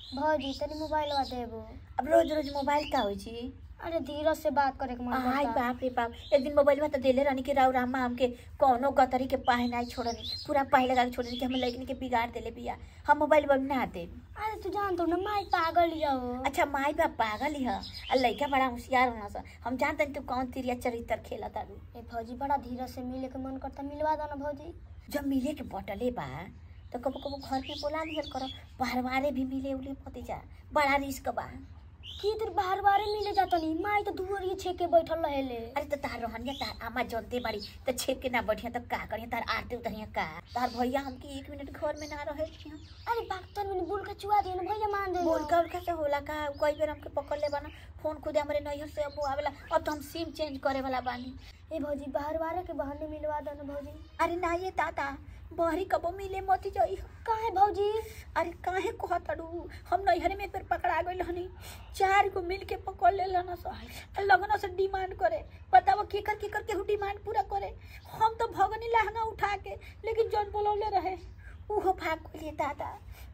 भौजी तनी मोबाइल देबो। अब रोज रोज मोबाइल का होई छी? अरे धीरज से बात करे के मन करता। आई बाप रे बाप, एक दिन मोबाइल में तो देले रहनी कि राव रामा हमके कोनो गतरी के पाहे नहीं छोड़नी, पूरा पाहे लगा के छोड़नी कि हम लइकनी के बिगाड़ देले बिया, हम मोबाइल ना दे। अरे तू जान तो ना माई पागल ही हो। अच्छा माई बाप पागल ही है और लइका बड़ा होशियार होना सा, हम जानते हैं तू कौन तिरिया चरित्र खेला तारू। ए भौजी बड़ा धीरज से मिले के मन करता, मिलवा दो ना भौजी। जब मिले के बटले बा तो कबो कबो घर में बोला लिहल करो, बाहरवारे भी मिले उले पति जा, बड़ा रिस्क बा। की देर बाहर बारे मिले जाता नहीं, माई तो दूर छेक के बैठल रहेले। अरे तो तार रहनिया तार आमा जनते बाड़ी तो छेक के ना बैठिया तो का करिया, तार आरते उतरिया का, तार भैया हमके 1 मिनट घर में ना रहे। अरे बागतन में बोल के चुआ दिए ना भैया, मान दे। बोल का उनका से होला का, कई बेर हमके पकड़ ले बाना, फोन खुद हमरे नैहर से अब आवेला, अब तो हम सिम चेंज करे वाला बानी। ए भौजी बाहर वाले के बहाने मिलवा दो ना भौजी। अरे ना ये ताता बहरी कबो मिले मत जाई। काहे भौजी? अरे काहे कहतड़ू, हम नैहर में एक बार पकड़ा गइल हनी, 4 को मिल के पकड़ ले लना सा, लगना से डिमांड करे, बताओ केकर केहू डिमांड पूरा करे। हम तो भगनी लहंगा उठा के, लेकिन जौन बोलौले रहे उहो भाग गइले दादा,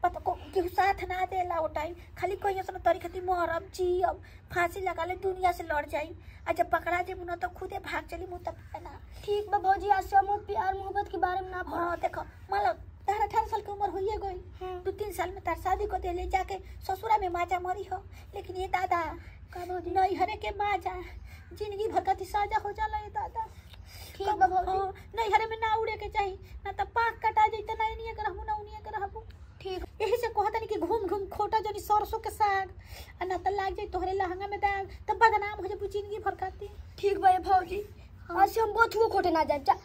पता को केहू साथ ना देला वो टाइम, खाली कहिया सन तरी खाती मरम जियब, फांसी लगा ले दुनिया से लड़ जाई, आ जब पकड़ा जेबू ना तो खुदे भाग चली मुँह तक ना। ठीक बा भौजी, आज से हम प्यार मोहब्बत के बारे में ना पढ़ो। हाँ देखो मतलब तार 18 साल की उम्र होइए गई, 2-3 साल में तार शादी को दे जाके ससुरा में माजा मरी हो, लेकिन ये दादा का भौजी नैहरे के माजा जिंदगी भर का साजा हो जाला ये दादा। ठीक बा भौजी, नैहरे में ना उड़े के चाहिए, ना तो पाक कटा जाई तो नहीं करहु ना उनिए करहु। ठीक, यही से कहता नहीं कि घूम घूम खोटा जनी सरसों के साग, आ ना तो लाग जाई तोहरे लहंगा में दाग, तो बदनाम हो जाए जिंदगी भर खाती। ठीक बा भौजी, आज से हम बहुत खोटे ना जाए।